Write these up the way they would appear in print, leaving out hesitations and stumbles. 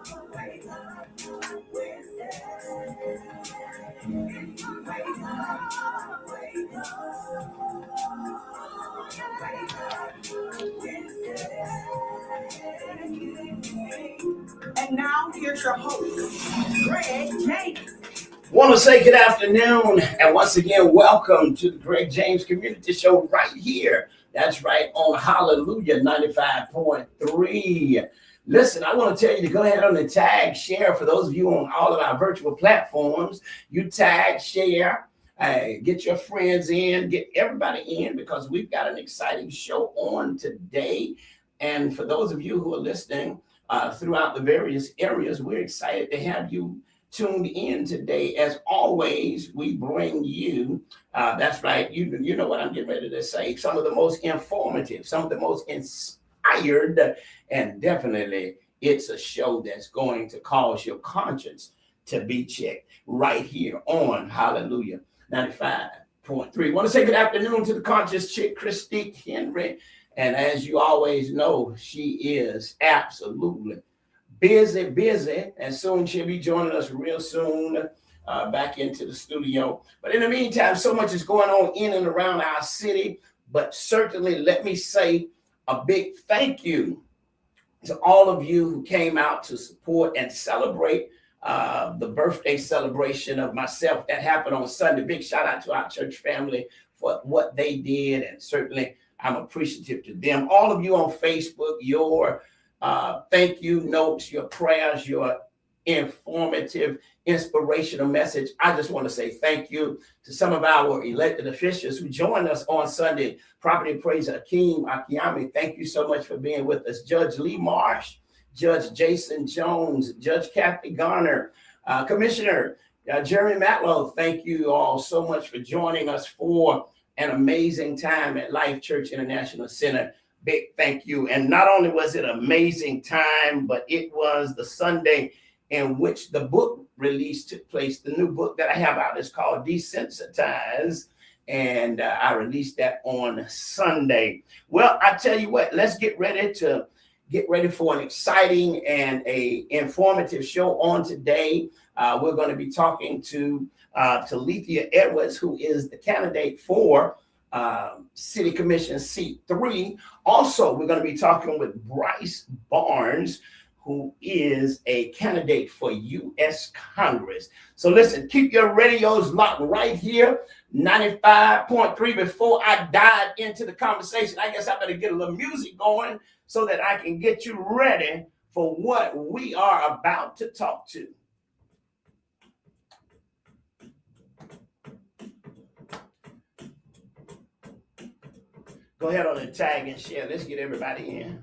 And now here's your host, Greg James. Want to say good afternoon, and once again, welcome to the Greg James Community Show right here. That's right, on Hallelujah 95.3. Listen, I want to tell you to go ahead on the tag, share. For those of you on all of our virtual platforms, you tag, share, get your friends in, get everybody in, because we've got an exciting show on today. And for those of you who are listening throughout the various areas, we're excited to have you tuned in today. As always, we bring you, that's right, you know what I'm getting ready to say, some of the most informative, some of the most inspired, and definitely it's a show that's going to cause your conscience to be checked right here on Hallelujah 95.3. Want to say good afternoon to the conscious chick, Christique Henry. And as you always know, she is absolutely busy, and soon she'll be joining us real soon back into the studio. But in the meantime, so much is going on in and around our city. But certainly, let me say a big thank you to all of you who came out to support and celebrate the birthday celebration of myself that happened on Sunday. Big shout out to our church family for what they did, and certainly I'm appreciative to them. All of you on Facebook, your thank you notes, your prayers, your informative, inspirational message. I just want to say thank you to some of our elected officials who joined us on Sunday. Property appraiser Akeem Akiami, thank you so much for being with us. Judge Lee Marsh, Judge Jason Jones, Judge Kathy Garner, Commissioner Jeremy Matlow, thank you all so much for joining us for an amazing time at Life Church International Center. Big thank you. And not only was it an amazing time, but it was the Sunday in which the book release took place. The new book that I have out is called Desensitized, and I released that on Sunday. Well, I tell you what, let's get ready for an exciting and a informative show on today. We're going to be talking to Talithia Edwards, who is the candidate for City Commission Seat 3. Also, we're going to be talking with Bryce Barnes, who is a candidate for U.S. Congress. So listen, keep your radios locked right here, 95.3. Before I dive into the conversation, I guess I better get a little music going so that I can get you ready for what we are about to talk to. Go ahead on and tag and share. Let's get everybody in.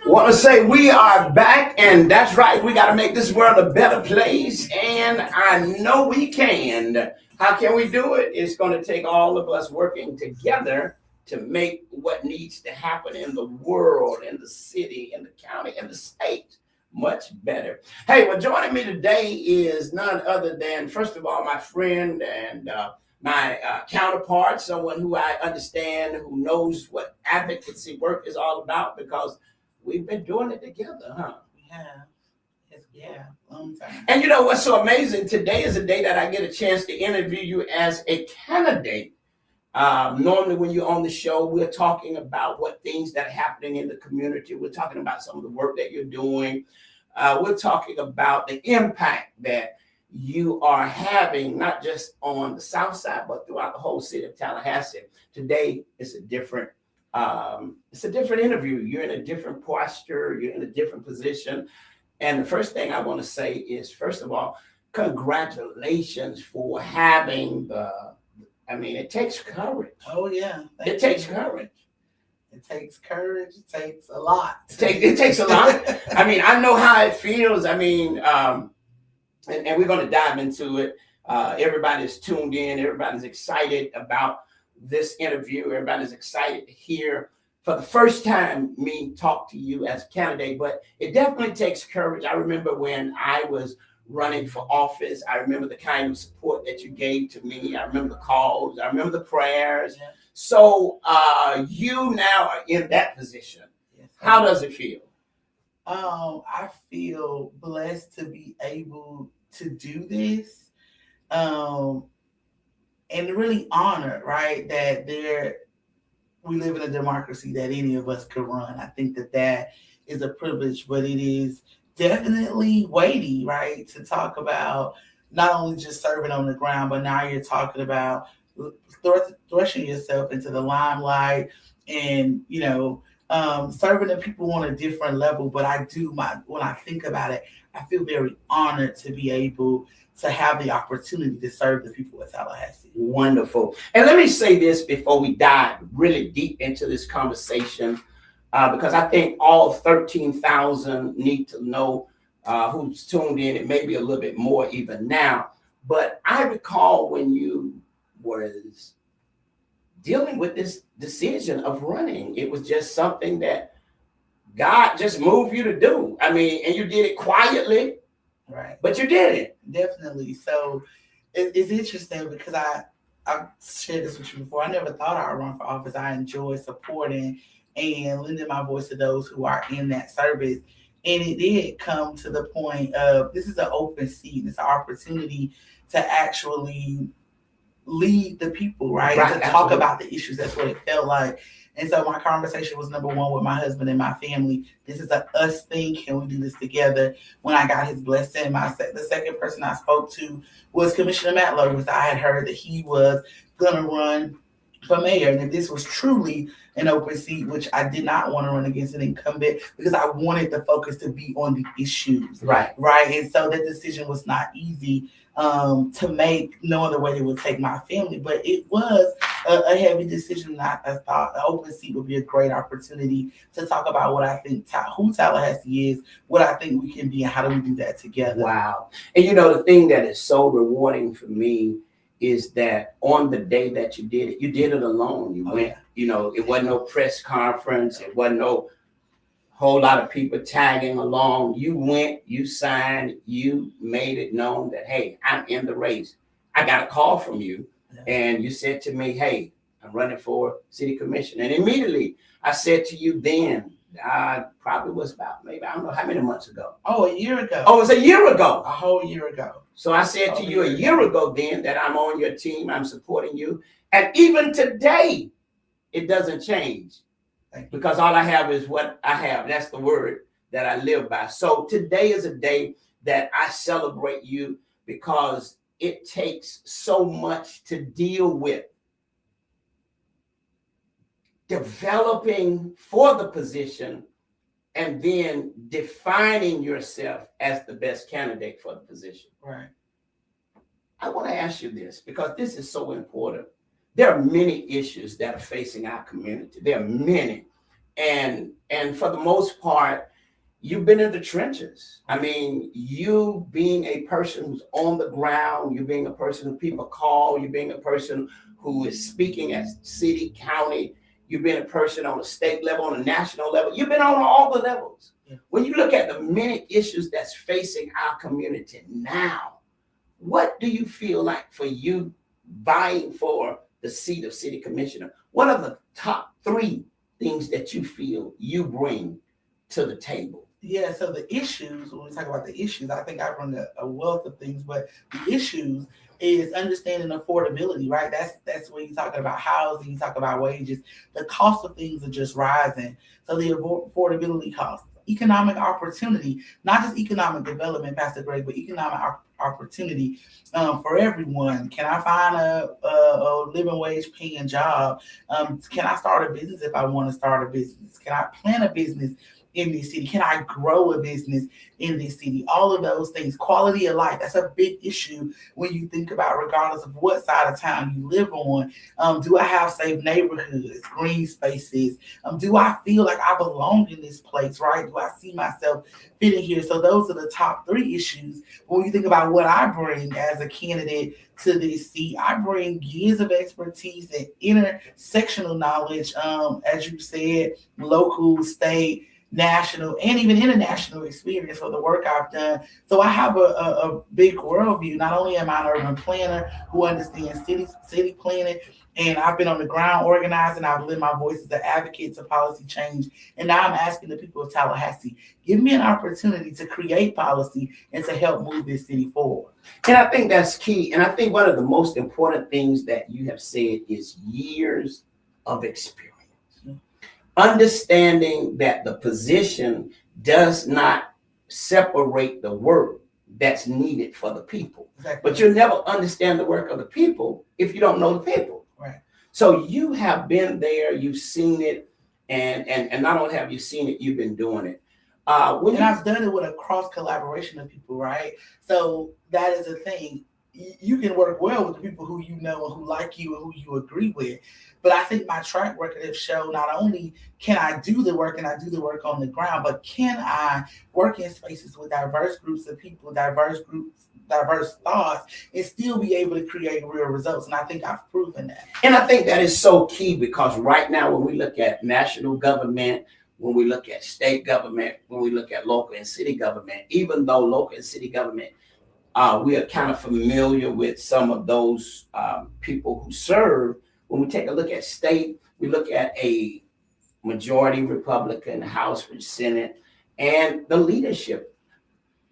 Want to say we are back, and that's right, we got to make this world a better place, and I know we can. How can we do it? It's going to take all of us working together to make what needs to happen in the world, in the city, in the county, in the state much better. Hey, well, joining me today is none other than, first of all, my friend and my counterpart, someone who I understand, who knows what advocacy work is all about, because we've been doing it together, huh? Yeah, long time. And you know what's so amazing? Today is a day that I get a chance to interview you as a candidate. Normally, when you're on the show, we're talking about what things that are happening in the community. We're talking about some of the work that you're doing. We're talking about the impact that you are having, not just on the South Side, but throughout the whole city of Tallahassee. Today, it's a different interview. You're in a different posture. You're in a different position. And the first thing I want to say is, first of all, congratulations for having it takes courage. Oh, yeah. It takes courage. It takes courage. It takes a lot. It takes a lot. I mean, I know how it feels. I mean, and we're going to dive into it. Everybody's tuned in. Everybody's excited about this interview. Everybody's excited to hear for the first time me talk to you as a candidate, but it definitely takes courage. I remember when I was running for office, I remember the kind of support that you gave to me. I remember the calls. I remember the prayers. Yeah. So you now are in that position. Yes. How does it feel? I feel blessed to be able to do this, and really honored, right, that we live in a democracy that any of us could run. I think that is a privilege, but it is definitely weighty, right, to talk about not only just serving on the ground, but now you're talking about thrusting yourself into the limelight and, serving the people on a different level. But when I think about it, I feel very honored to be able to have the opportunity to serve the people of Tallahassee. Wonderful. And let me say this before we dive really deep into this conversation, because I think all 13,000 need to know who's tuned in. It may be a little bit more even now. But I recall when you was dealing with this decision of running, it was just something that God just moved you to do. I mean, and you did it quietly. Right. But you did it. Definitely. So it's interesting because I've shared this with you before. I never thought I would run for office. I enjoy supporting and lending my voice to those who are in that service. And it did come to the point of this is an open seat. It's an opportunity to actually lead the people, right? To Absolutely. talk about the issues. That's what it felt like. And so my conversation was number one with my husband and my family. This is a us thing. Can we do this together? When I got his blessing, the second person I spoke to was Commissioner Matt Lois. I had heard that he was going to run for mayor. And if this was truly an open seat, which I did not want to run against an incumbent because I wanted the focus to be on the issues. Right. And so that decision was not easy to make, knowing the way it would take my family. But it was a heavy decision. I thought the open seat would be a great opportunity to talk about what I think, who Tallahassee is, what I think we can be, and how do we do that together. Wow. And the thing that is so rewarding for me is that on the day that you did it alone. You went, it wasn't no press conference. It wasn't no whole lot of people tagging along. You went, you signed, you made it known that, hey, I'm in the race. I got a call from you. Yeah. And you said to me, hey, I'm running for city commission. And immediately I said to you then, probably was about maybe, I don't know how many months ago. Oh, a year ago. Oh, it was a year ago. A whole year ago. So I said to you a year ago then that I'm on your team, I'm supporting you. And even today, it doesn't change. Because all I have is what I have. That's the word that I live by. So today is a day that I celebrate you because it takes so much to deal with developing for the position and then defining yourself as the best candidate for the position. Right. I want to ask you this because this is so important. There are many issues that are facing our community. There are many. And for the most part, you've been in the trenches. I mean, you being a person who's on the ground, you being a person who people call, you being a person who is speaking at city, county, you've been a person on a state level, on a national level. You've been on all the levels. Yeah. When you look at the many issues that's facing our community now, what do you feel like for you vying for the seat of city commissioner? What are the top 3 things that you feel you bring to the table? Yeah, so the issues, when we talk about the issues, I think I bring a wealth of things, but the issues is understanding affordability, right? That's when you're talking about housing, you talk about wages. The cost of things are just rising. So the affordability cost, economic opportunity, not just economic development, Pastor Greg, but economic opportunity for everyone. Can I find a living wage paying job? Can I start a business if I want to start a business? Can I plan a business in this city? Can I grow a business in this city? All of those things. Quality of life, that's a big issue when you think about, regardless of what side of town you live on. Do I have safe neighborhoods, green spaces? Do I feel like I belong in this place, right? Do I see myself fitting here? So those are the top three issues. When you think about what I bring as a candidate to this seat, I bring years of expertise and intersectional knowledge, as you said, local, state, national, and even international experience for the work I've done. So I have a big worldview. Not only am I an urban planner who understands city planning, and I've been on the ground organizing, I've lent my voice as an advocate to policy change. And now I'm asking the people of Tallahassee, give me an opportunity to create policy and to help move this city forward. And I think that's key. And I think one of the most important things that you have said is years of experience. Understanding that the position does not separate the work that's needed for the people. Exactly. But you'll never understand the work of the people if you don't know the people. Right. So you have been there, you've seen it, and not only have you seen it, you've been doing it. I've done it with a cross collaboration of people, right? So that is the thing. You can work well with the people who you know and who like you and who you agree with. But I think my track record has shown not only can I do the work and I do the work on the ground, but can I work in spaces with diverse groups of people, diverse thoughts, and still be able to create real results. And I think I've proven that. And I think that is so key, because right now when we look at national government, when we look at state government, when we look at local and city government, even though local and city government, we are kind of familiar with some of those people who serve. When we take a look at state, we look at a majority Republican House or Senate and the leadership.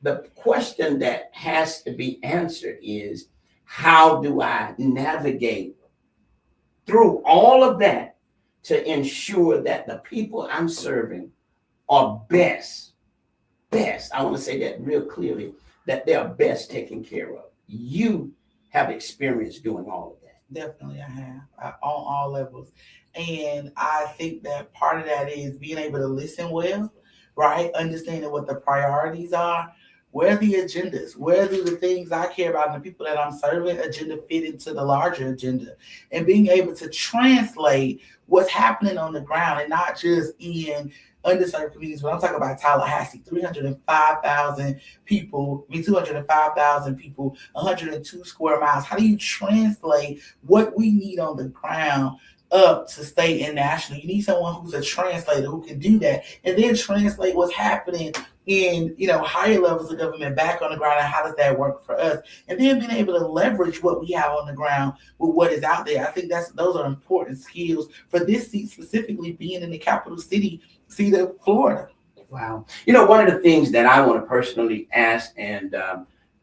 The question that has to be answered is, how do I navigate through all of that to ensure that the people I'm serving are best, I want to say that real clearly, that they are best taken care of. You have experience doing all of that. Definitely, I have on all levels. And I think that part of that is being able to listen well, right? Understanding what the priorities are, where the agendas, where do the things I care about and the people that I'm serving agenda fit into the larger agenda, and being able to translate what's happening on the ground and not just in underserved communities, but I'm talking about Tallahassee, 305,000 people, 205,000 people, 102 square miles. How do you translate what we need on the ground up to state and national? You need someone who's a translator who can do that, and then translate what's happening in higher levels of government back on the ground, and how does that work for us? And then being able to leverage what we have on the ground with what is out there. I think those are important skills for this seat, specifically being in the capital city of Florida. Wow. One of the things that I want to personally ask, and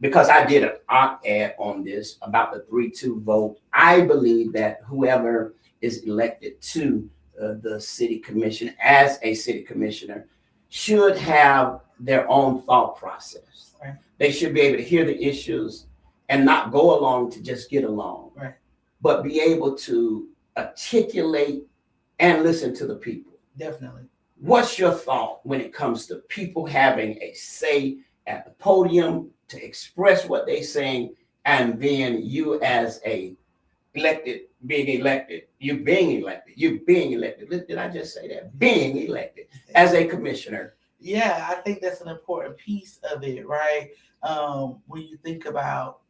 because I did an op-ed on this about the 3-2 vote, I believe that whoever is elected to the city commission as a city commissioner should have their own thought process. Right. They should be able to hear the issues and not go along to just get along, right, but be able to articulate and listen to the people. Definitely. What's your thought when it comes to people having a say at the podium to express what they're saying, and then you as a being elected. Did I just say that? Being elected as a commissioner. Yeah, I think that's an important piece of it, right? When you think about,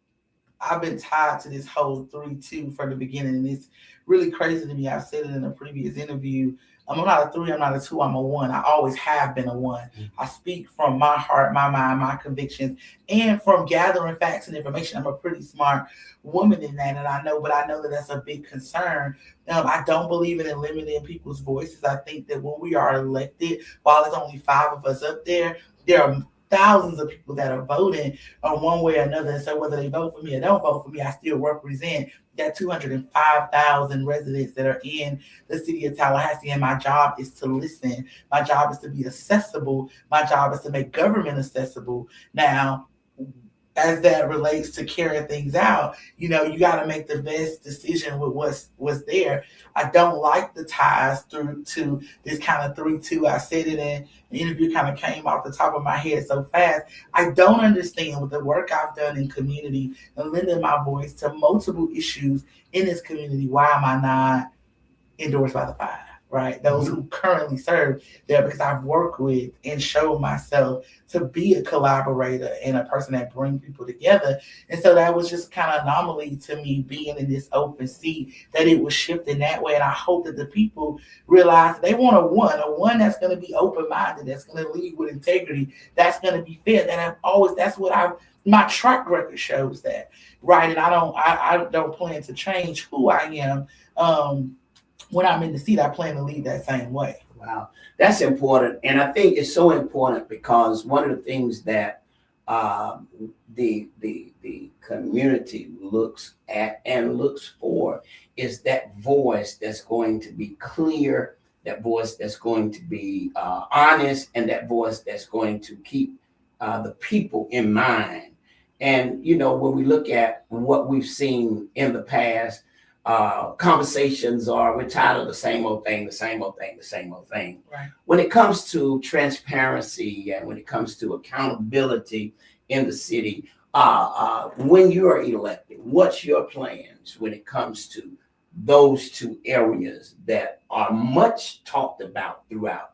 I've been tied to this whole 3-2 from the beginning, and it's really crazy to me. I've said it in a previous interview. I'm not a 3, I'm not a 2, I'm a 1. I always have been a 1. I speak from my heart, my mind, my convictions, and from gathering facts and information. I'm a pretty smart woman in that, and I know that that's a big concern. I don't believe in limiting people's voices. I think that when we are elected, while there's only 5 of us up there are thousands of people that are voting on one way or another. And so whether they vote for me or don't vote for me, I still represent that 205,000 residents that are in the city of Tallahassee. And my job is to listen. My job is to be accessible. My job is to make government accessible. Now, as that relates to carrying things out, you got to make the best decision with what's there. I don't like the ties through to this kind of 3-2. I said it in the interview, kind of came off the top of my head so fast. I don't understand with the work I've done in community and lending my voice to multiple issues in this community. Why am I not endorsed by the 5? Right, those who currently serve there, because I've worked with and shown myself to be a collaborator and a person that brings people together. And so that was just kind of anomaly to me being in this open seat, that it was shifting that way. And I hope that the people realize they want a one that's going to be open-minded, that's going to lead with integrity, that's going to be fair. My track record shows that, right? And I don't plan to change who I am. When I'm in the seat, I plan to lead that same way. Wow, that's important. And I think it's so important because one of the things that the community looks at and looks for is that voice that's going to be clear, that voice that's going to be honest, and that voice that's going to keep the people in mind. And, when we look at what we've seen in the past, conversations we're tired of the same old thing. Right. When it comes to transparency and when it comes to accountability in the city, when you are elected, what's your plans when it comes to those 2 areas that are much talked about throughout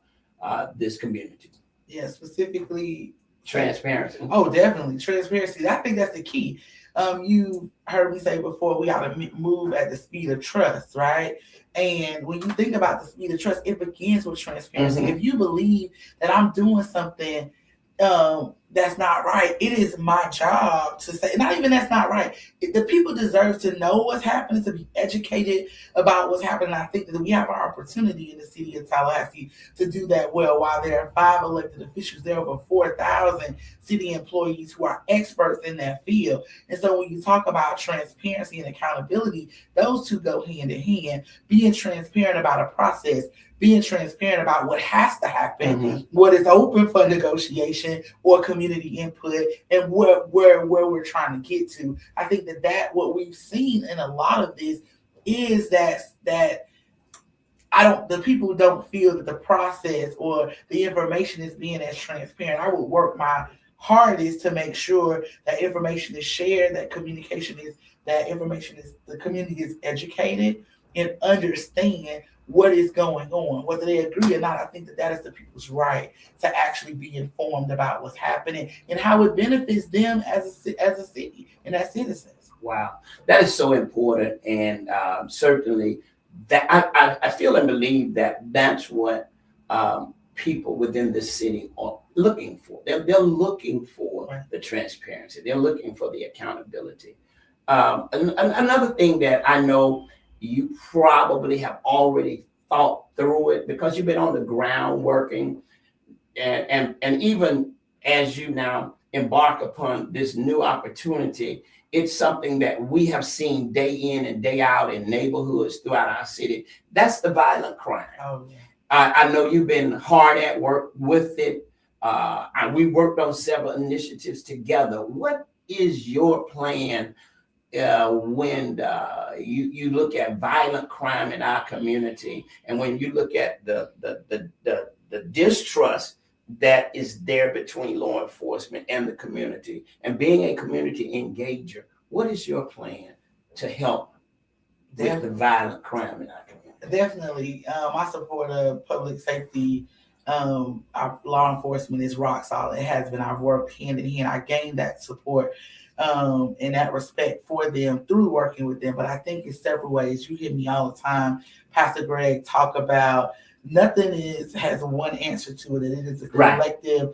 this community? Yeah, specifically transparency. Oh, definitely transparency. I think that's the key. You heard me say before, we got to move at the speed of trust, right? And when you think about the speed of trust, it begins with transparency. If you believe that I'm doing something that's not right, it is my job to say, not even that's not right. The people deserve to know what's happening, to be educated about what's happening. I think that we have our opportunity in the city of Tallahassee to do that well. While there are 5 elected officials, there are over 4,000 city employees who are experts in that field. And so when you talk about transparency and accountability, those 2 go hand in hand. Being transparent about a process, being transparent about what has to happen, what is open for negotiation or community input, and where we're trying to get to. I think that what we've seen in a lot of this is that the people don't feel that the process or the information is being as transparent. I would work my hardest to make sure that information is shared, that the community is educated and understand what is going on, whether they agree or not. I think that is the people's right to actually be informed about what's happening and how it benefits them as a city and as citizens. Wow, that is so important, and certainly that I feel and believe that that's what people within the city are looking for. They're looking for the transparency. They're looking for the accountability. Another thing that I know you probably have already thought through it because you've been on the ground working, and even as you now embark upon this new opportunity, it's something that we have seen day in and day out in neighborhoods throughout our city. That's the violent crime. Oh, yeah. I know you've been hard at work with it. We worked on several initiatives together. What is your plan when you look at violent crime in our community, and when you look at the distrust that is there between law enforcement and the community, and being a community engager? What is your plan to help with the violent crime in our community? Definitely. I support public safety. Our law enforcement is rock solid. It has been. I've worked hand in hand. I gained that support and that respect for them through working with them. But I think in several ways. You hear me all the time, Pastor Greg, talk about nothing has one answer to it. It is a Right. collective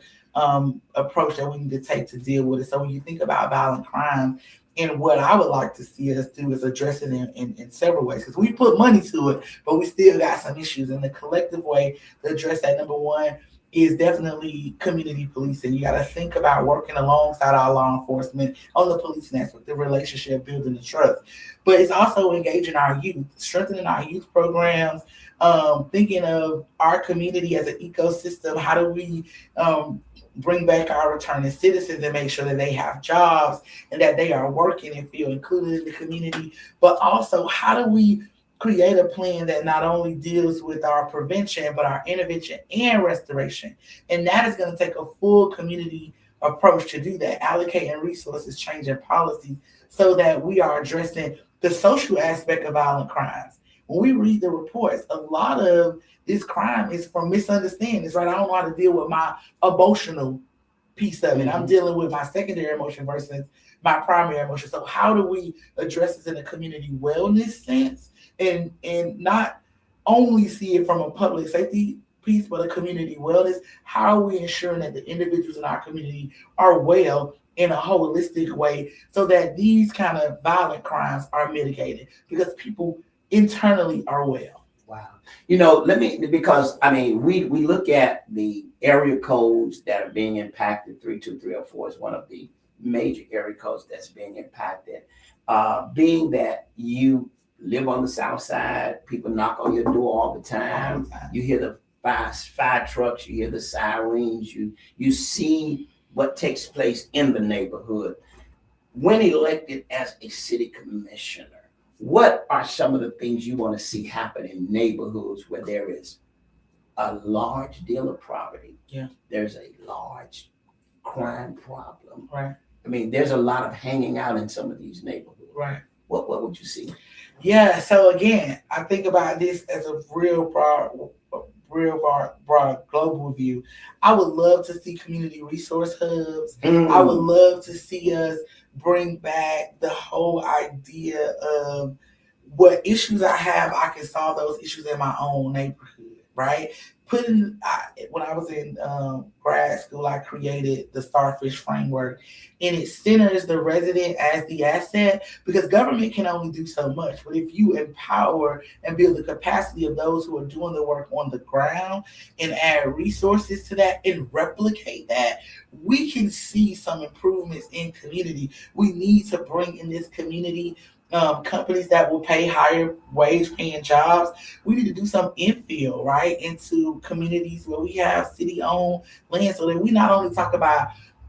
approach that we need to take to deal with it. So when you think about violent crime, and what I would like to see us do is address it in several ways, because we put money to it, but we still got some issues. And the collective way to address that, number one, is definitely community policing. You got to think about working alongside our law enforcement on the policing aspect, the relationship, building the trust. But it's also engaging our youth, strengthening our youth programs, thinking of our community as an ecosystem. How do we bring back our returning citizens and make sure that they have jobs and that they are working and feel included in the community? But also, how do we create a plan that not only deals with our prevention, but our intervention and restoration? And that is going to take a full community approach to do that, allocating resources, changing policies, so that we are addressing the social aspect of violent crimes. When we read the reports, a lot of this crime is from misunderstandings, right? I don't know how to deal with my emotional piece of it. I'm dealing with my secondary emotion versus my primary emotion. So how do we address this in a community wellness sense, and not only see it from a public safety piece, but a community wellness? How are we ensuring that the individuals in our community are well in a holistic way, so that these kind of violent crimes are mitigated because people internally are well? Wow. Because we look at the area codes that are being impacted. 32304 is one of the major area codes that's being impacted. Being that you live on the south side, people knock on your door all the time. You hear the fire trucks, you hear the sirens, you see what takes place in the neighborhood. When elected as a city commissioner, what are some of the things you want to see happen in neighborhoods where there is a large deal of poverty? Yeah. There's a large crime problem. Right. There's a lot of hanging out in some of these neighborhoods. Right. What would you see? Yeah. So again, I think about this as a real broad global view. I would love to see community resource hubs. I would love to see us bring back the whole idea of what issues I have, I can solve those issues in my own neighborhood, right? When I was in grad school, I created the Starfish Framework, and it centers the resident as the asset, because government can only do so much. But if you empower and build the capacity of those who are doing the work on the ground and add resources to that and replicate that, we can see some improvements in community. We need to bring in this community companies that will pay higher wage paying jobs. We need to do some infill, right, into communities where we have city-owned land, so that we not only talk about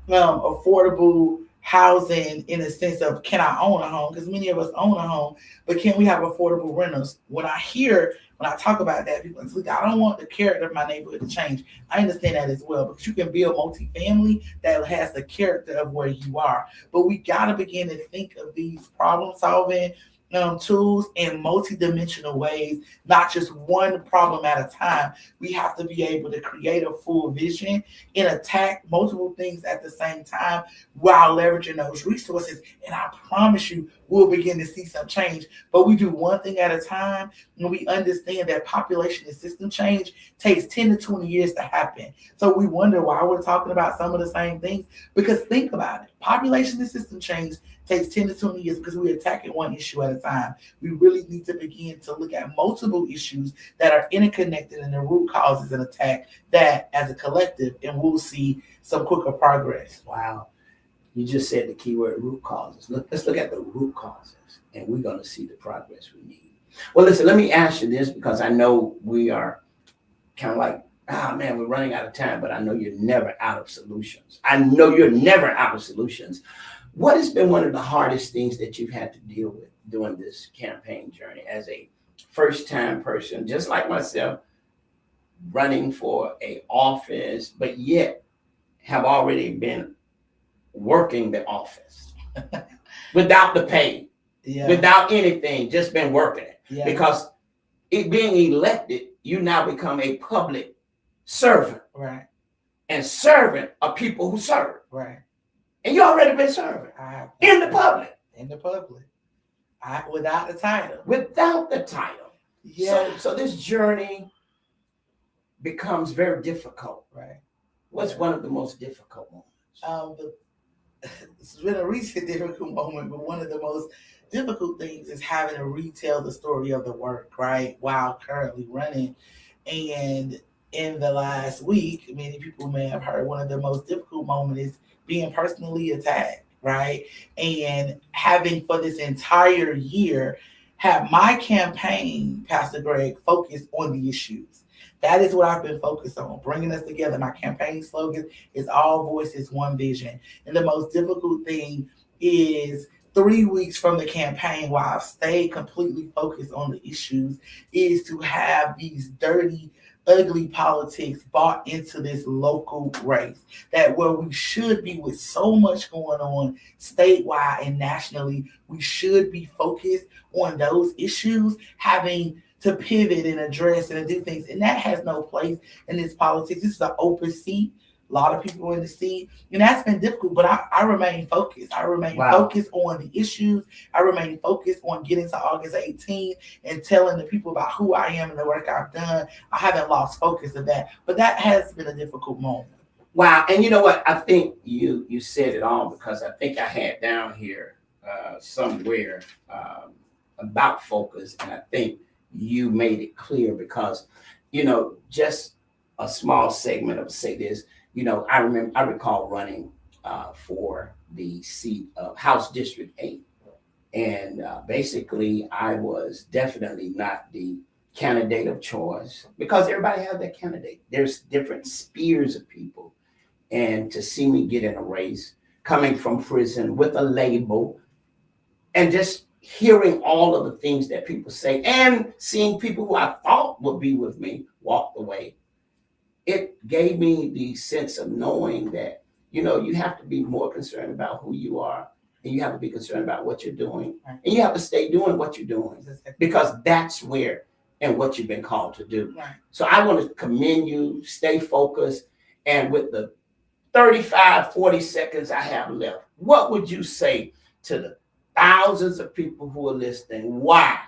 affordable housing in the sense of, can I own a home? Because many of us own a home, but can we have affordable rentals? When I talk about that, people say, I don't want the character of my neighborhood to change. I understand that as well, because you can build multifamily that has the character of where you are. But we got to begin to think of these problem-solving tools in multidimensional ways, not just one problem at a time. We have to be able to create a full vision and attack multiple things at the same time while leveraging those resources. And I promise you, we'll begin to see some change. But we do one thing at a time, and we understand that population and system change takes 10 to 20 years to happen. So we wonder why we're talking about some of the same things, because think about it. Population and system change takes 10 to 20 years because we're attacking one issue at a time. We really need to begin to look at multiple issues that are interconnected and the root causes and attack that as a collective, and we'll see some quicker progress. Wow. You just said the keyword root causes. Let's look at the root causes, and we're going to see the progress we need. Well, listen, let me ask you this, because I know we are kind of like, we're running out of time, but I know you're never out of solutions. What has been one of the hardest things that you've had to deal with during this campaign journey as a first-time person, just like myself, running for an office, but yet have already been working the office without the pay, without anything, just been working it? Because it being elected, you now become a public servant, right? And servant are people who serve, right? And you already been serving in the public. Without the title. Without the title. Yeah. So this journey, becomes very difficult. Right. What's one of the most difficult moments? It's been a recent difficult moment, but one of the most difficult things is having to retell the story of the work, right, while currently running. And in the last week, many people may have heard one of the most difficult moments is being personally attacked, right? And having for this entire year have my campaign, Pastor Greg, focused on the issues. That is what I've been focused on, bringing us together. My campaign slogan is all voices, one vision. And the most difficult thing is 3 weeks from the campaign, while I've stayed completely focused on the issues, is to have these dirty, ugly politics bought into this local race. That where we should be with so much going on statewide and nationally, we should be focused on those issues, having to pivot and address and do things. And that has no place in this politics. This is an open seat. A lot of people in the seat, and that's been difficult, but I remain focused. I remain focused on the issues. I remain focused on getting to August 18th and telling the people about who I am and the work I've done. I haven't lost focus of that, but that has been a difficult moment. Wow. And you know what? I think you said it all, because I think I had down here somewhere about focus, and I think you made it clear, because, just a small segment of say this. I recall running for the seat of House District 8. And basically, I was definitely not the candidate of choice, because everybody has their candidate. There's different spheres of people. And to see me get in a race, coming from prison with a label, and just hearing all of the things that people say, and seeing people who I thought would be with me walk away, it gave me the sense of knowing that, you have to be more concerned about who you are, and you have to be concerned about what you're doing, and you have to stay doing what you're doing, because that's where and what you've been called to do. Right. So I want to commend you, stay focused, and with the 35, 40 seconds I have left, what would you say to the thousands of people who are listening? Why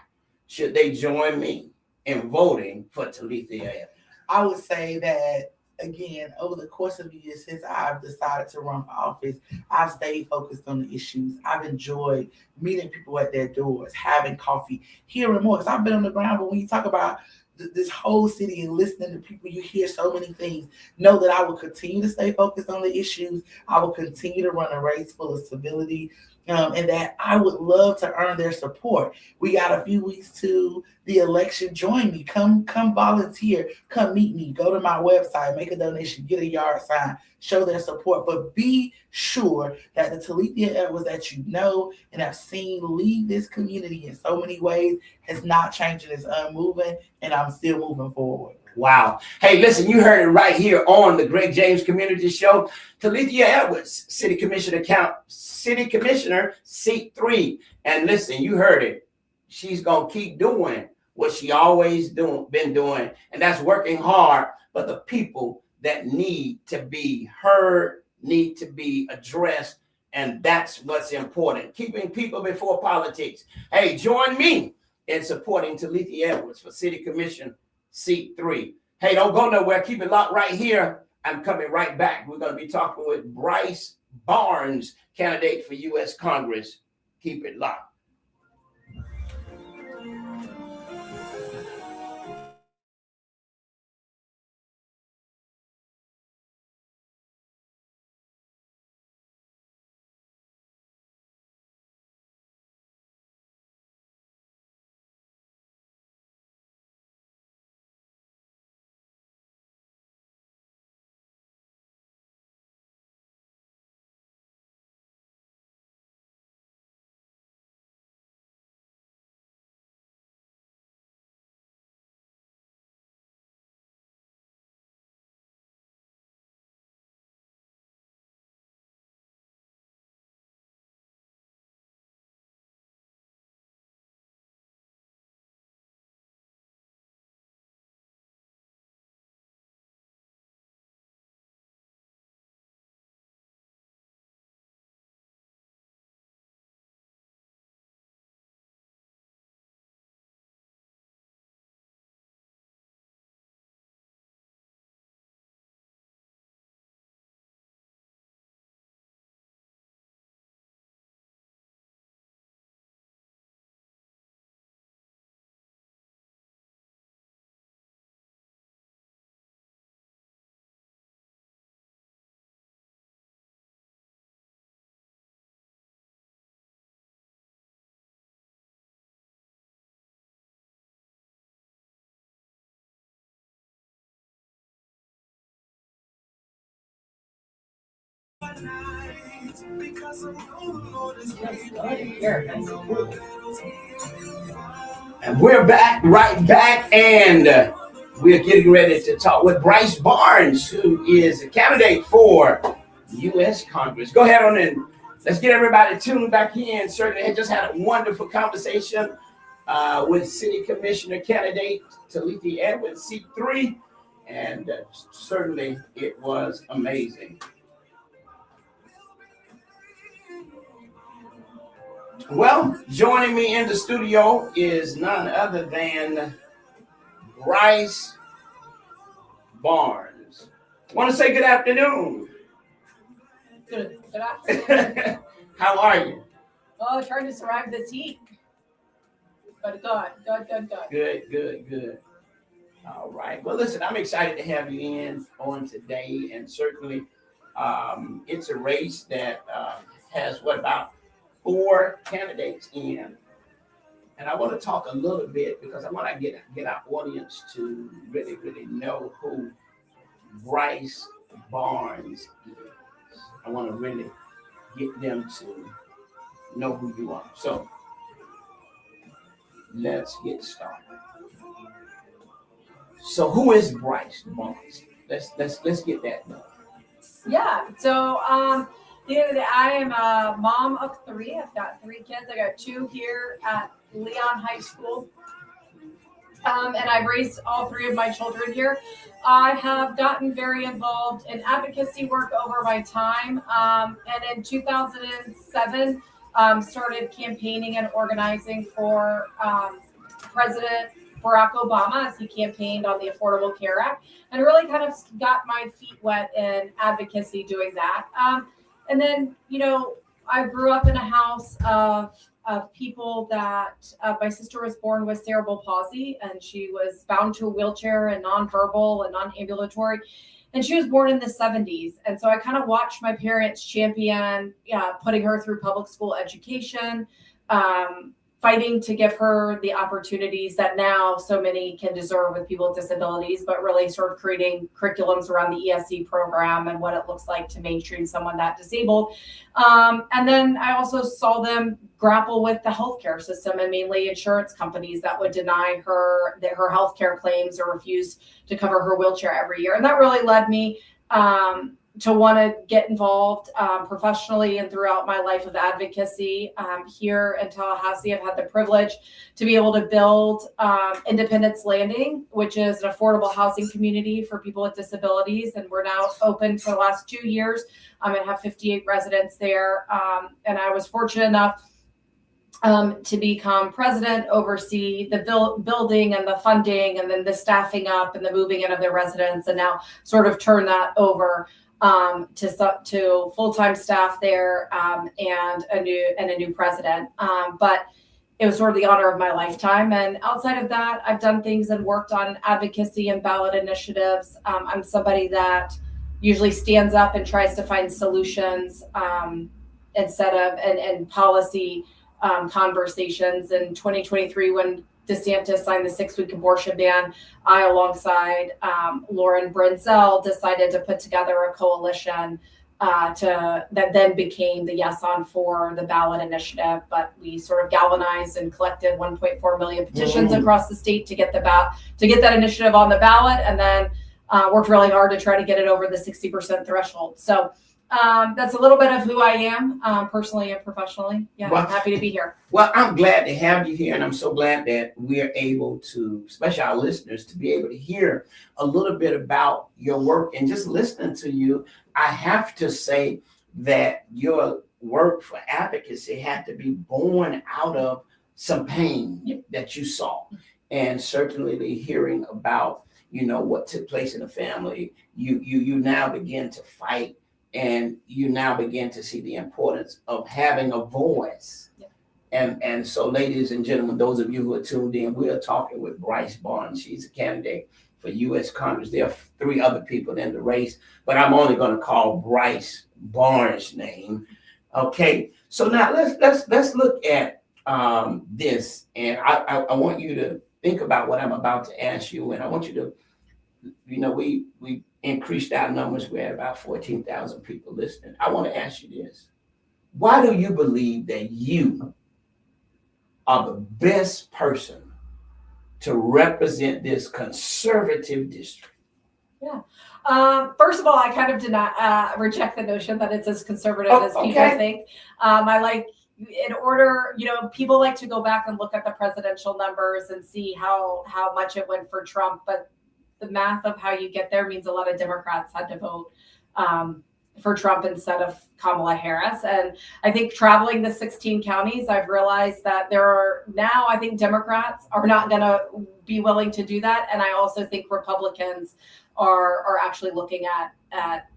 should they join me in voting for Talithia Edwards? I would say that, again, over the course of the year since I've decided to run for office, I've stayed focused on the issues. I've enjoyed meeting people at their doors, having coffee, hearing more. Because I've been on the ground, but when you talk about this whole city and listening to people, you hear so many things. Know that I will continue to stay focused on the issues. I will continue to run a race full of civility. And that I would love to earn their support. We got a few weeks to the election. Join me. Come volunteer. Come meet me. Go to my website. Make a donation. Get a yard sign. Show their support. But be sure that the Talithia Edwards that you know and have seen lead this community in so many ways has not changed and is unmoving. And I'm still moving forward. Wow. Hey, listen, you heard it right here on the Greg James Community Show. Talithia Edwards, City Commissioner, seat 3. And listen, you heard it. She's going to keep doing what she always been doing, and that's working hard for the people that need to be heard, need to be addressed, and that's what's important. Keeping people before politics. Hey, join me in supporting Talithia Edwards for City Commission seat 3. Hey, don't go nowhere. Keep it locked right here. I'm coming right back. We're going to be talking with Bryce Barnes, candidate for U.S. Congress. Keep it locked. And we're back, right back, and we're getting ready to talk with Bryce Barnes, who is a candidate for U.S. Congress. Go ahead on and let's get everybody tuned back in. Certainly, I just had a wonderful conversation with City Commissioner candidate Talitha Edwards, seat 3, and certainly it was amazing. Well, joining me in the studio is none other than Bryce Barnes. Want to say good afternoon. Good afternoon. How are you? Oh, trying to survive this heat. But good. Good. All right. Well, listen, I'm excited to have you in on today, and certainly it's a race that has about 4 candidates in. And I want to talk a little bit because I want to get our audience to really know who Bryce Barnes is. I want to really get them to know who you are. So let's get started. So who is Bryce Barnes? Let's get that done. Yeah. So I am a mom of 3. I've got 3 kids. I got 2 here at Leon High School. And I've raised all 3 of my children here. I have gotten very involved in advocacy work over my time. And in 2007, started campaigning and organizing for President Barack Obama as he campaigned on the Affordable Care Act, and really kind of got my feet wet in advocacy doing that. And then, I grew up in a house of people that my sister was born with cerebral palsy, and she was bound to a wheelchair and nonverbal and non-ambulatory. And she was born in the 70s. And so I kind of watched my parents champion putting her through public school education, fighting to give her the opportunities that now so many can deserve with people with disabilities, but really sort of creating curriculums around the ESC program and what it looks like to mainstream someone that disabled. And then I also saw them grapple with the healthcare system, and mainly insurance companies that would deny her healthcare claims or refuse to cover her wheelchair every year. And that really led me to want to get involved professionally and throughout my life of advocacy. Here in Tallahassee, I've had the privilege to be able to build Independence Landing, which is an affordable housing community for people with disabilities. And we're now open for the last 2 years and have 58 residents there. And I was fortunate enough to become president, oversee the building and the funding, and then the staffing up and the moving in of the residents, and now sort of turn that over to full-time staff there, and a new president. But it was sort of the honor of my lifetime. And outside of that, I've done things and worked on advocacy and ballot initiatives. I'm somebody that usually stands up and tries to find solutions instead of and policy conversations. In 2023, when DeSantis signed the 6-week abortion ban, I, alongside Lauren Brenzel, decided to put together a coalition that then became the Yes on 4, the ballot initiative. But we sort of galvanized and collected 1.4 million petitions across the state to get that initiative on the ballot, and then worked really hard to try to get it over the 60% threshold. So that's a little bit of who I am, personally and professionally. Yeah, well, I'm happy to be here. Well, I'm glad to have you here, and I'm so glad that we're able to, especially our listeners, to be able to hear a little bit about your work. And just listening to you, I have to say that your work for advocacy had to be born out of some pain that you saw. And certainly the hearing about, what took place in the family, you now begin to fight. And you now begin to see the importance of having a voice. Yeah. And so, ladies and gentlemen, those of you who are tuned in, we are talking with Bryce Barnes. She's a candidate for U.S. Congress. There are 3 other people in the race, but I'm only going to call Bryce Barnes' name. Okay. So now let's look at this, and I want you to think about what I'm about to ask you, and I want you to we increased our numbers. We're at about 14,000 people listening. I want to ask you this. Why do you believe that you are the best person to represent this conservative district? Yeah. First of all, I kind of reject the notion that it's as conservative as people think. I like, in order, people like to go back and look at the presidential numbers and see how much it went for Trump, but the math of how you get there means a lot of Democrats had to vote for Trump instead of Kamala Harris. And I think traveling the 16 counties, I've realized that I think Democrats are not going to be willing to do that. And I also think Republicans are actually looking at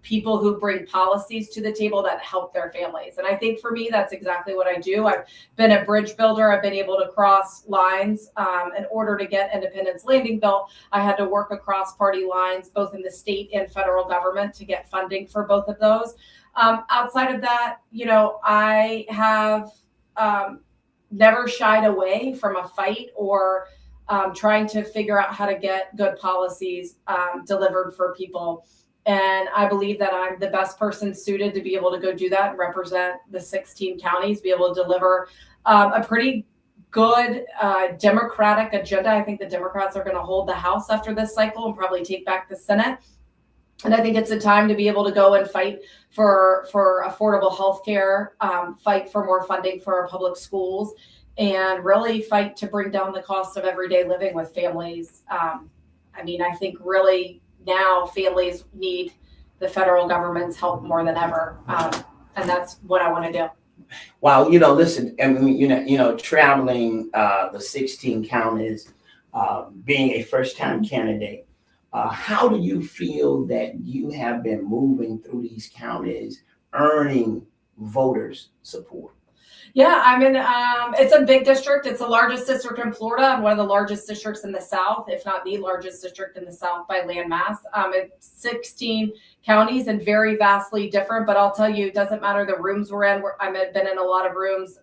people who bring policies to the table that help their families. And I think for me, that's exactly what I do. I've been a bridge builder. I've been able to cross lines. In order to get Independence Landing built, I had to work across party lines, both in the state and federal government, to get funding for both of those. Outside of that, I have never shied away from a fight or trying to figure out how to get good policies delivered for people. And I believe that I'm the best person suited to be able to go do that and represent the 16 counties, be able to deliver a pretty good Democratic agenda. I think the Democrats are going to hold the House after this cycle and probably take back the Senate. And I think it's a time to be able to go and fight for affordable health care, fight for more funding for our public schools, and really fight to bring down the cost of everyday living with families. I think really now families need the federal government's help more than ever. And that's what I want to do. Wow. Listen, traveling the 16 counties, being a first-time candidate, how do you feel that you have been moving through these counties, earning voters' support? Yeah, it's a big district. It's the largest district in Florida and one of the largest districts in the South, if not the largest district in the South by land mass. It's 16 counties and very vastly different, but I'll tell you, it doesn't matter the rooms we're in. I've been in a lot of rooms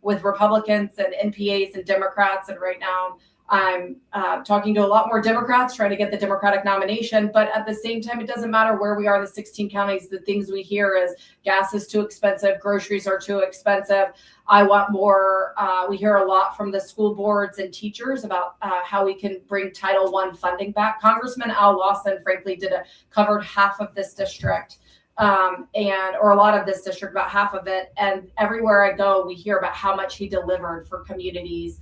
with Republicans and NPAs and Democrats, and right now I'm talking to a lot more Democrats trying to get the Democratic nomination. But at the same time, it doesn't matter where we are in the 16 counties. The things we hear is gas is too expensive, groceries are too expensive. I want more. We hear a lot from the school boards and teachers about how we can bring Title I funding back. Congressman Al Lawson, frankly, covered half of this district. Or a lot of this district, about half of it. And everywhere I go, we hear about how much he delivered for communities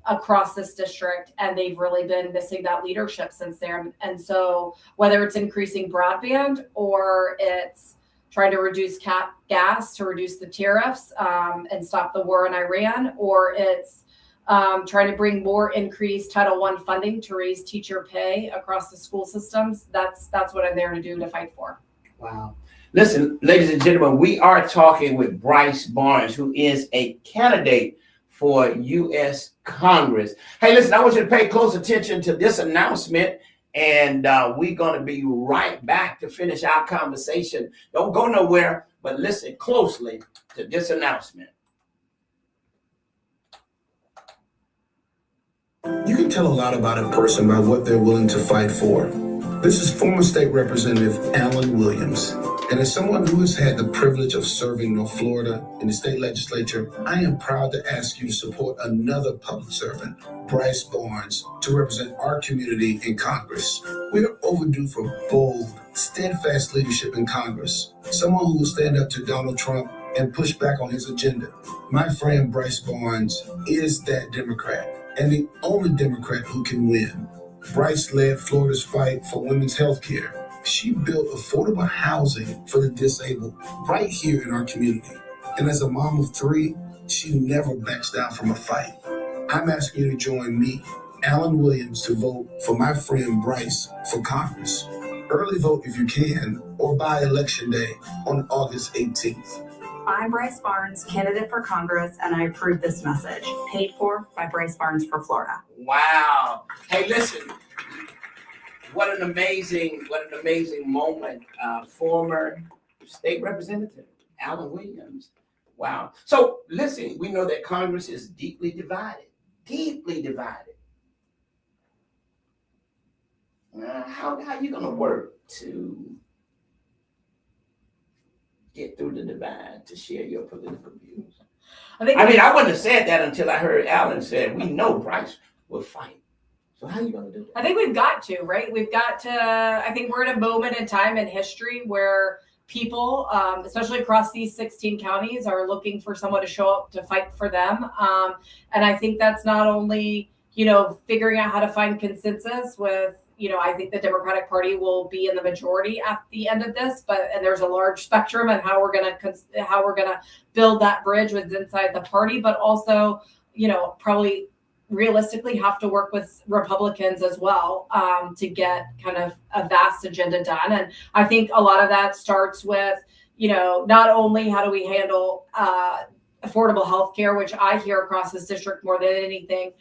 across this district, and they've really been missing that leadership since there. And so whether it's increasing broadband or it's trying to reduce gas to reduce the tariffs and stop the war in Iran, or it's trying to bring more increased Title I funding to raise teacher pay across the school systems, that's what I'm there to do, to fight for. Wow. Listen, ladies and gentlemen, we are talking with Bryce Barnes, who is a candidate for U.S. Congress. Hey, listen, I want you to pay close attention to this announcement, and we're going to be right back to finish our conversation. Don't go nowhere, but listen closely to this announcement. You can tell a lot about a person by what they're willing to fight for. This is former state representative Alan Williams. And as someone who has had the privilege of serving North Florida in the state legislature, I am proud to ask you to support another public servant, Bryce Barnes, to represent our community in Congress. We are overdue for bold, steadfast leadership in Congress, someone who will stand up to Donald Trump and push back on his agenda. My friend Bryce Barnes is that Democrat, and the only Democrat who can win. Bryce led Florida's fight for women's health care. She built affordable housing for the disabled right here in our community. And as a mom of 3, she never backs down from a fight. I'm asking you to join me, Alan Williams, to vote for my friend Bryce for Congress. Early vote if you can, or by Election Day on August 18th. I'm Bryce Barnes, candidate for Congress, and I approve this message. Paid for by Bryce Barnes for Florida. Wow. Hey, listen. What an amazing moment. Former state representative Alan Williams. Wow. So listen, we know that Congress is deeply divided. How are you going to work to get through the divide to share your political views? I wouldn't have said that until I heard Alan said, we know Bryce will fight. So how are you going to do that? I think we've got to, right? We've got to, I think we're at a moment in time in history where people, especially across these 16 counties, are looking for someone to show up to fight for them. And I think that's not only, figuring out how to find consensus with, I think the Democratic Party will be in the majority at the end of this, and there's a large spectrum and how we're gonna build that bridge with inside the party, but also, probably realistically have to work with Republicans as well to get kind of a vast agenda done. And I think a lot of that starts with, not only how do we handle affordable health care, which I hear across this district more than anything.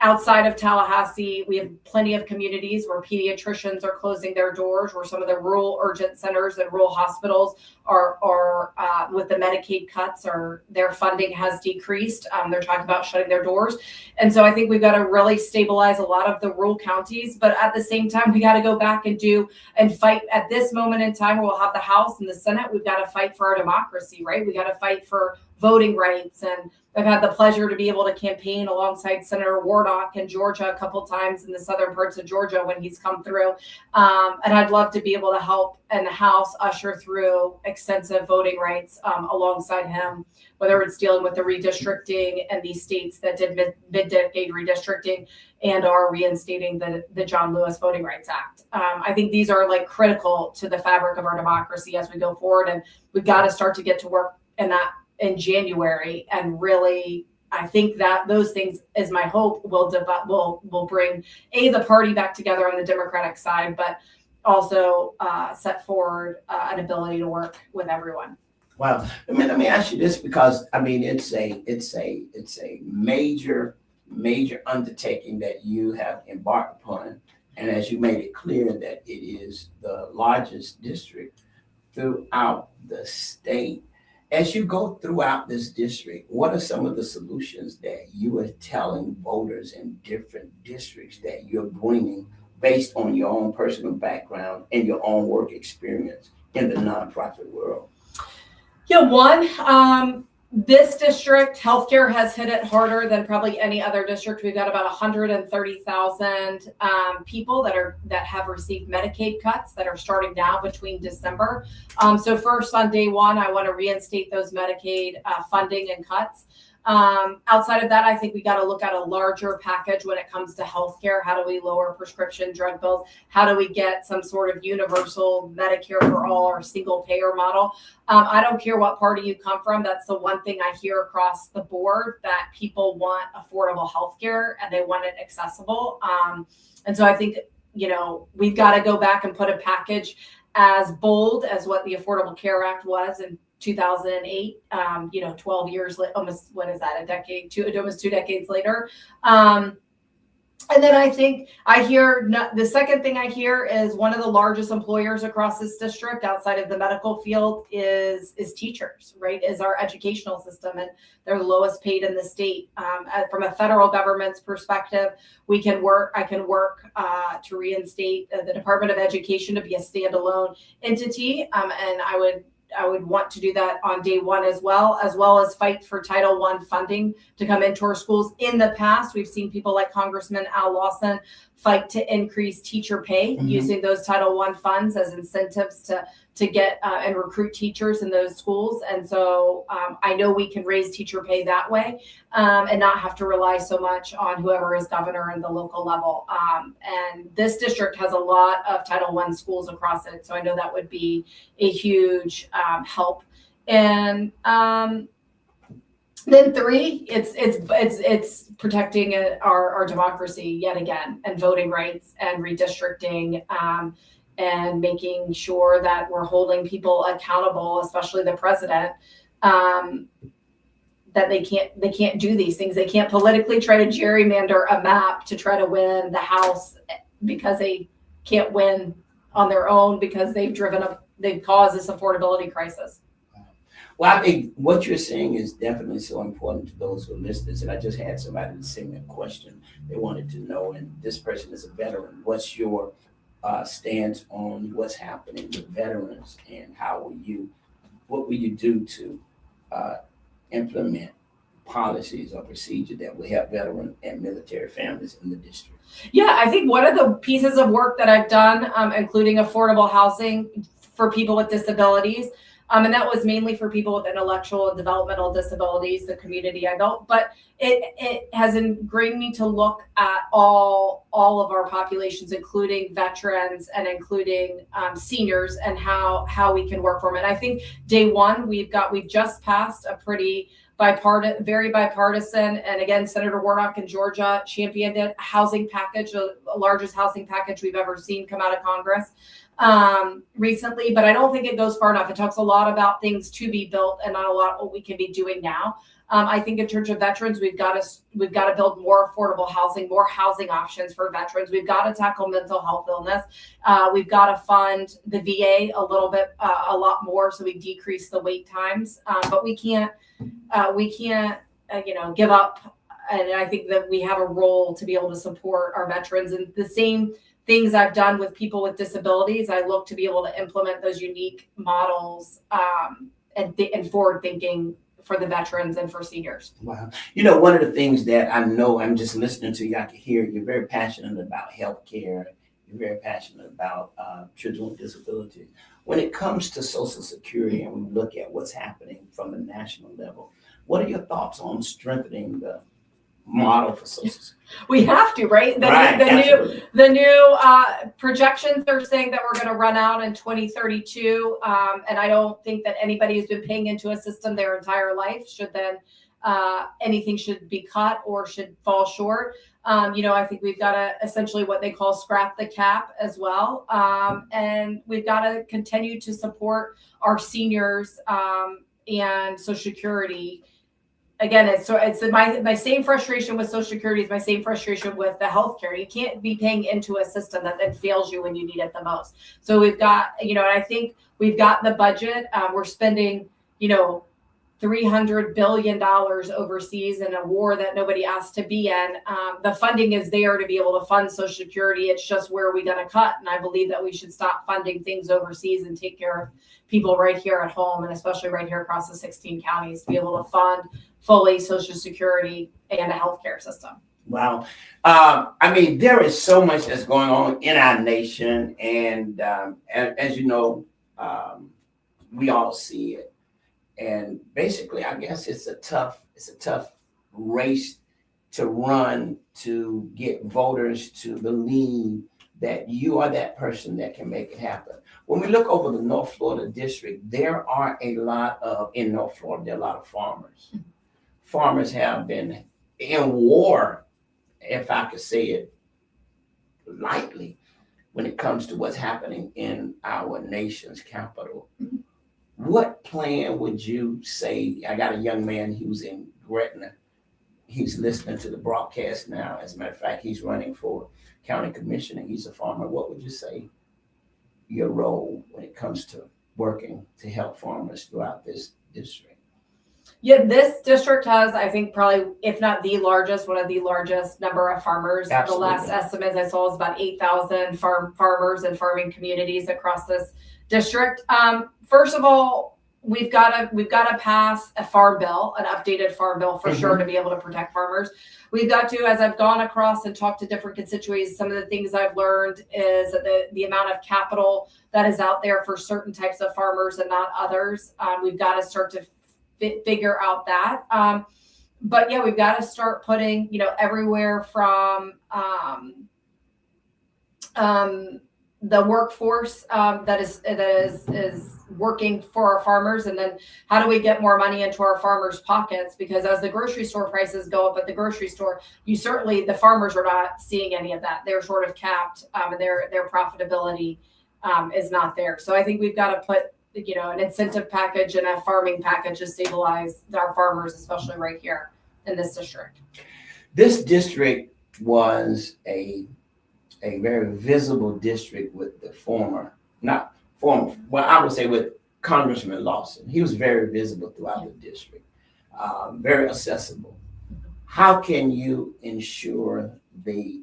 Outside of Tallahassee, we have plenty of communities where pediatricians are closing their doors, where some of the rural urgent centers and rural hospitals are with the Medicaid cuts, or their funding has decreased. They're talking about shutting their doors. And so I think we've got to really stabilize a lot of the rural counties. But at the same time, we got to go back and fight at this moment in time where we'll have the House and the Senate. We've got to fight for our democracy, right? We got to fight for voting rights. And I've had the pleasure to be able to campaign alongside Senator Warnock in Georgia a couple times in the southern parts of Georgia when he's come through. And I'd love to be able to help in the House usher through extensive voting rights alongside him, whether it's dealing with the redistricting and these states that did mid-decade redistricting and are reinstating the John Lewis Voting Rights Act. I think these are like critical to the fabric of our democracy as we go forward. And we've got to start to get to work in January, and really, I think that those things, is my hope, will bring the party back together on the Democratic side, but also set forward an ability to work with everyone. Well, let me ask you this, because it's a major undertaking that you have embarked upon, and as you made it clear that it is the largest district throughout the state. As you go throughout this district, what are some of the solutions that you are telling voters in different districts that you're bringing based on your own personal background and your own work experience in the nonprofit world? This district, healthcare has hit it harder than probably any other district. We've got about 130,000 people that have received Medicaid cuts that are starting now between December. So first, on day one, I want to reinstate those Medicaid funding and cuts. Outside of that, I think we got to look at a larger package when it comes to healthcare. How do we lower prescription drug bills? How do we get some sort of universal Medicare for all or single payer model? I don't care what party you come from. That's the one thing I hear across the board, that people want affordable healthcare and they want it accessible. And so I think, we've got to go back and put a package as bold as what the Affordable Care Act was in 2008, 12 years, almost, what is that, almost 2 decades later. And then I think the second thing I hear is one of the largest employers across this district outside of the medical field is teachers, right? Is our educational system, and they're the lowest paid in the state. From a federal government's perspective, I can work to reinstate the Department of Education to be a standalone entity. And I would want to do that on day one as well as fight for Title I funding to come into our schools. In the past, we've seen people like Congressman Al Lawson fight to increase teacher pay using those Title I funds as incentives to get and recruit teachers in those schools. And so I know we can raise teacher pay that way and not have to rely so much on whoever is governor in the local level. And this district has a lot of Title I schools across it. So I know that would be a huge help. And then 3, it's protecting our democracy yet again, and voting rights and redistricting, and making sure that we're holding people accountable, especially the president, that they can't do these things. They can't politically try to gerrymander a map to try to win the House, because they can't win on their own, because they've caused this affordability crisis. Well, I think what you're saying is definitely so important to those who are listeners. And I just had somebody to send me a question they wanted to know, and this person is a veteran. What's your stance on what's happening with veterans, and what will you do to implement policies or procedure that will help veteran and military families in the district? Yeah, I think one of the pieces of work that I've done, including affordable housing for people with disabilities, and that was mainly for people with intellectual and developmental disabilities, the community I built. But it has ingrained me to look at all of our populations, including veterans and including seniors, and how we can work for them. And I think day one, we've just passed a pretty very bipartisan, and again, Senator Warnock in Georgia championed it, housing package, the largest housing package we've ever seen come out of Congress recently. But I don't think it goes far enough. It talks a lot about things to be built and not a lot what we can be doing now. I think in terms of veterans, we've got to build more affordable housing, more housing options for veterans. We've got to tackle mental health illness. We've got to fund the VA a lot more, so we decrease the wait times. But we can't give up. And I think that we have a role to be able to support our veterans, and the same things I've done with people with disabilities, I look to be able to implement those unique models and forward thinking for the veterans and for seniors. Wow. One of the things that I know, I'm just listening to you, I can hear you're very passionate about healthcare. You're very passionate about children with disabilities. When it comes to Social Security, and we look at what's happening from the national level, what are your thoughts on strengthening the model for Social Security? We have to, right? The new projections are saying that we're going to run out in 2032, and I don't think that anybody who's been paying into a system their entire life should then anything should be cut or should fall short. I think we've got to essentially what they call scrap the cap as well, and we've got to continue to support our seniors and Social Security. Again, it's my same frustration with Social Security is my same frustration with the healthcare. You can't be paying into a system that then fails you when you need it the most. So we've got, and I think we've got the budget. We're spending, $300 billion overseas in a war that nobody asked to be in. The funding is there to be able to fund Social Security. It's just where are we going to cut? And I believe that we should stop funding things overseas and take care of people right here at home, and especially right here across the 16 counties, to be able to fund fully Social Security and a healthcare system. Wow. There is so much that's going on in our nation, and as you know, we all see it. And basically, I guess it's a tough race to run to get voters to believe that you are that person that can make it happen. When we look over the North Florida district, in North Florida, there are a lot of farmers. Farmers have been in war, if I could say it lightly, when it comes to what's happening in our nation's capital. What plan would you say? I got a young man who's in Gretna. He's listening to the broadcast now. As a matter of fact, he's running for county commissioner. He's a farmer. What would you say your role when it comes to working to help farmers throughout this district? Yeah, this district has, I think, probably, if not the largest, one of the largest number of farmers. Absolutely. The last estimates I saw was about 8,000 farmers and farming communities across this district. First of all, we've got to pass a farm bill, an updated farm bill for sure, to be able to protect farmers. We've got to, as I've gone across and talked to different constituencies, some of the things I've learned is that the amount of capital that is out there for certain types of farmers and not others. We've got to start to figure out that. But yeah, we've got to start putting, everywhere from the workforce that is working for our farmers, and then how do we get more money into our farmers' pockets? Because as the grocery store prices go up at the grocery store, the farmers are not seeing any of that. They're sort of capped, and their profitability is not there. So I think we've got to put an incentive package and a farming package to stabilize our farmers, especially right here in this district. This district was a very visible district with the I would say with Congressman Lawson. He was very visible throughout the district, very accessible. How can you ensure the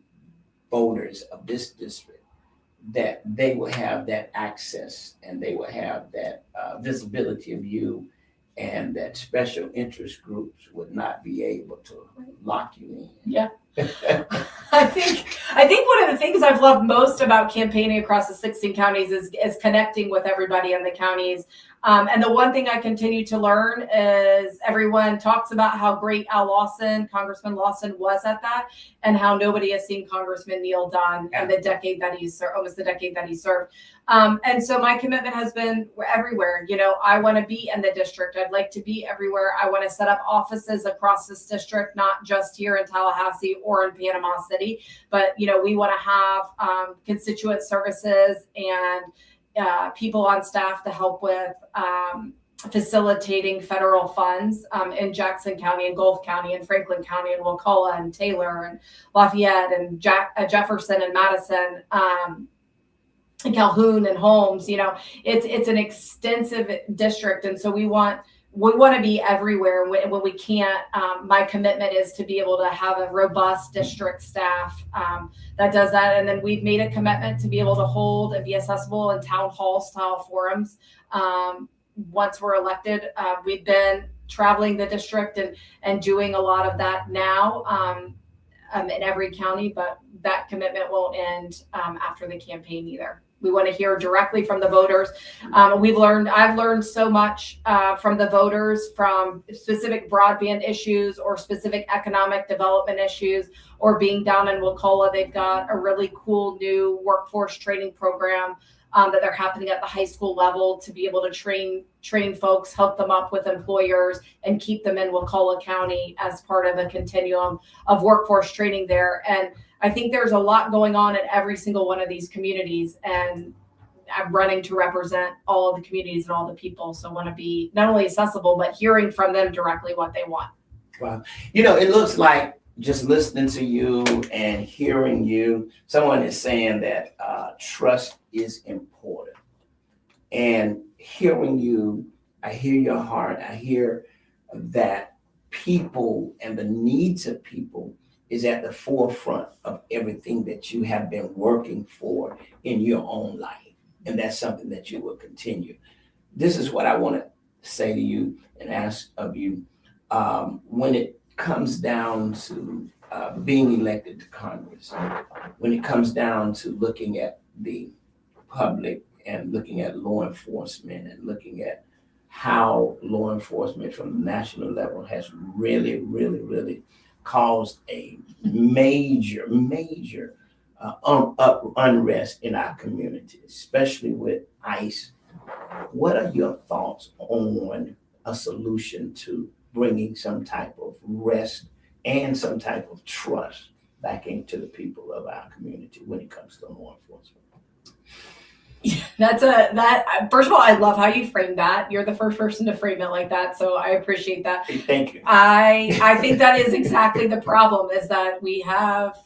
voters of this district that they will have that access and they will have that visibility of you, and that special interest groups would not be able to lock you in? Yeah. I think one of the things I've loved most about campaigning across the 16 counties is connecting with everybody in the counties. And the one thing I continue to learn is everyone talks about how great Congressman Lawson was at that, and how nobody has seen Congressman Neil Dunn in the decade that he's served, almost the decade that he served. And so my commitment has been everywhere. I want to be in the district. I'd like to be everywhere. I want to set up offices across this district, not just here in Tallahassee or in Panama City, but we want to have constituent services and people on staff to help with facilitating federal funds in Jackson County and Gulf County and Franklin County and Wakulla and Taylor and Lafayette and Jefferson and Madison. And Calhoun and Holmes. It's an extensive district, and so we want to be everywhere when we can't. My commitment is to be able to have a robust district staff that does that, and then we've made a commitment to be able to hold and be accessible in town hall style forums. Once we're elected, we've been traveling the district and doing a lot of that now in every county, but that commitment won't end after the campaign either. We want to hear directly from the voters. I've learned so much from the voters, from specific broadband issues or specific economic development issues, or being down in Wakulla. They've got a really cool new workforce training program that they're happening at the high school level to be able to train folks, help them up with employers, and keep them in Wakulla County as part of a continuum of workforce training there. And I think there's a lot going on in every single one of these communities, and I'm running to represent all of the communities and all the people. So I want to be not only accessible, but hearing from them directly what they want. Wow. It looks like, just listening to you and hearing you, someone is saying that trust is important. And hearing you, I hear your heart. I hear that people and the needs of people is at the forefront of everything that you have been working for in your own life. And that's something that you will continue. This is what I want to say to you and ask of you. When it comes down to being elected to Congress, when it comes down to looking at the public and looking at law enforcement and looking at how law enforcement from the national level has really, really, really caused a major unrest in our community, especially with ICE. What are your thoughts on a solution to bringing some type of rest and some type of trust back into the people of our community when it comes to law enforcement? First of all, I love how you framed that. You're the first person to frame it like that, so I appreciate that. Thank you. I think that is exactly the problem, is that we have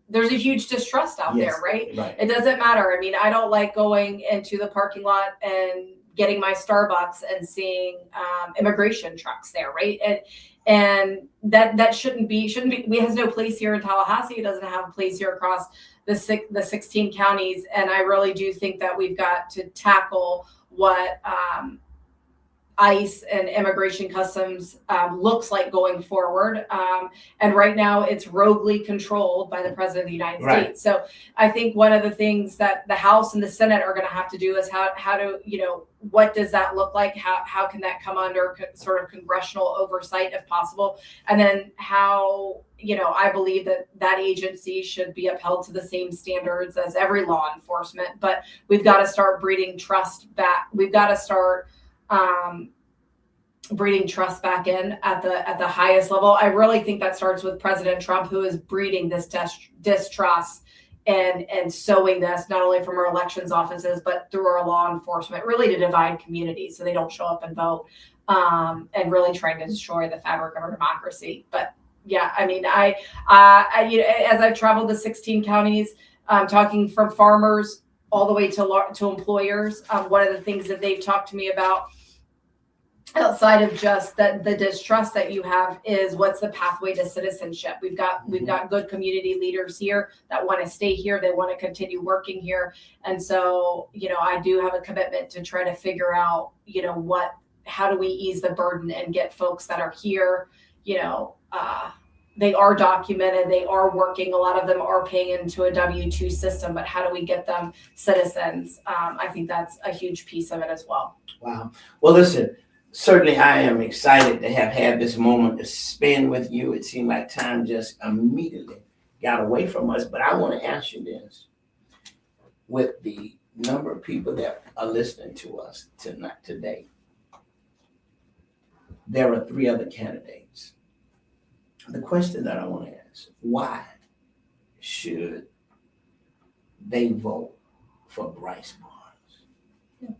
there's a huge distrust out there, right? It doesn't matter. I mean, I don't like going into the parking lot and getting my Starbucks and seeing immigration trucks there, right? And that shouldn't be. It has no place here in Tallahassee. It doesn't have a place here across the 16 counties. And I really do think that we've got to tackle what ICE and Immigration Customs looks like going forward. And right now it's roguely controlled by the President of the United States. So I think one of the things that the House and the Senate are going to have to do is how to, what does that look like? How can that come under sort of congressional oversight if possible? And then how, I believe that agency should be upheld to the same standards as every law enforcement, but we've got to start breeding trust back. We've got to start breeding trust back in at the highest level. I really think that starts with President Trump, who is breeding this distrust and sowing this not only from our elections offices, but through our law enforcement, really to divide communities so they don't show up and vote, and really trying to destroy the fabric of our democracy. But yeah, I mean, I as I've traveled the 16 counties, talking from farmers all the way to employers. One of the things that they've talked to me about, outside of just the distrust that you have, is what's the pathway to citizenship. We've got good community leaders here that want to stay here. They want to continue working here. And so, I do have a commitment to try to figure out, how do we ease the burden and get folks that are here, they are documented, they are working, a lot of them are paying into a W-2 system, but how do we get them citizens? I think that's a huge piece of it as well. Wow. Well, listen, certainly I am excited to have had this moment to spend with you. It seemed like time just immediately got away from us, but I want to ask you this. With the number of people that are listening to us today, there are 3 other candidates. The question that I want to ask, why should they vote for Bryce Barnes?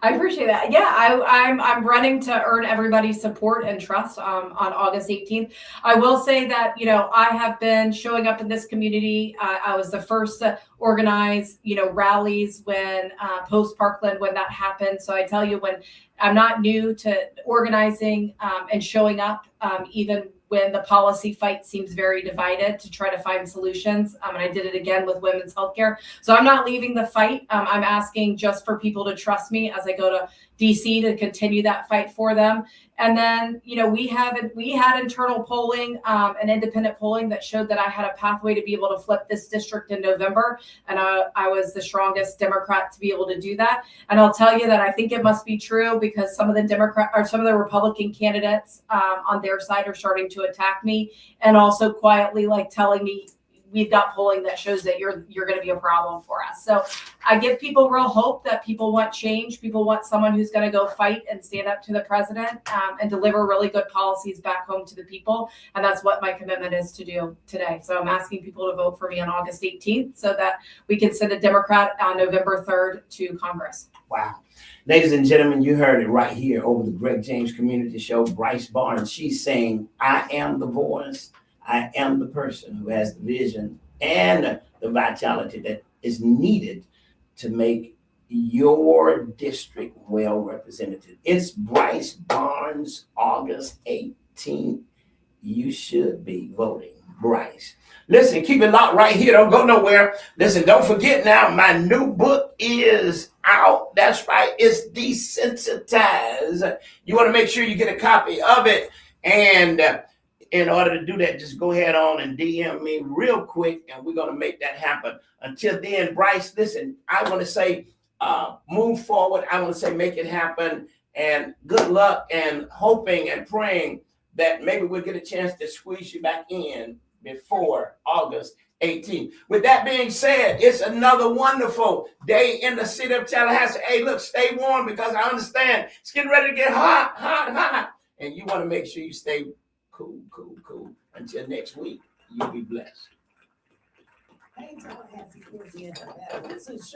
I appreciate that. Yeah, I'm running to earn everybody's support and trust on August 18th. I will say that, I have been showing up in this community. I was the first to organize, rallies when post Parkland, when that happened. So I tell you, when I'm not new to organizing and showing up, even when the policy fight seems very divided, to try to find solutions. And I did it again with women's healthcare. So I'm not leaving the fight. I'm asking just for people to trust me as I go to DC to continue that fight for them. And then, we had internal polling and independent polling that showed that I had a pathway to be able to flip this district in November. And I was the strongest Democrat to be able to do that. And I'll tell you that I think it must be true, because some of the Republican candidates on their side are starting to attack me, and also quietly telling me, we've got polling that shows that you're going to be a problem for us. So I give people real hope that people want change. People want someone who's going to go fight and stand up to the president and deliver really good policies back home to the people. And that's what my commitment is to do today. So I'm asking people to vote for me on August 18th so that we can send a Democrat on November 3rd to Congress. Wow. Ladies and gentlemen, you heard it right here over the Greg James Community Show. Bryce Barnes, she's saying, I am the voice. I am the person who has the vision and the vitality that is needed to make your district well represented. It's Bryce Barnes, August 18th. You should be voting Bryce. Listen, keep it locked right here. Don't go nowhere. Listen, don't forget now, my new book is out. That's right. It's Desensitized. You want to make sure you get a copy of it. And in order to do that, just go ahead on and DM me real quick, and we're going to make that happen. Until then, Bryce, listen, I want to say move forward. I want to say make it happen, and good luck, and hoping and praying that maybe we'll get a chance to squeeze you back in before August 18th. With that being said, it's another wonderful day in the city of Tallahassee. Hey, look, stay warm, because I understand it's getting ready to get hot. And you want to make sure you stay cool. Until next week, you'll be blessed. Hey, Tallahassee, Louisiana. This is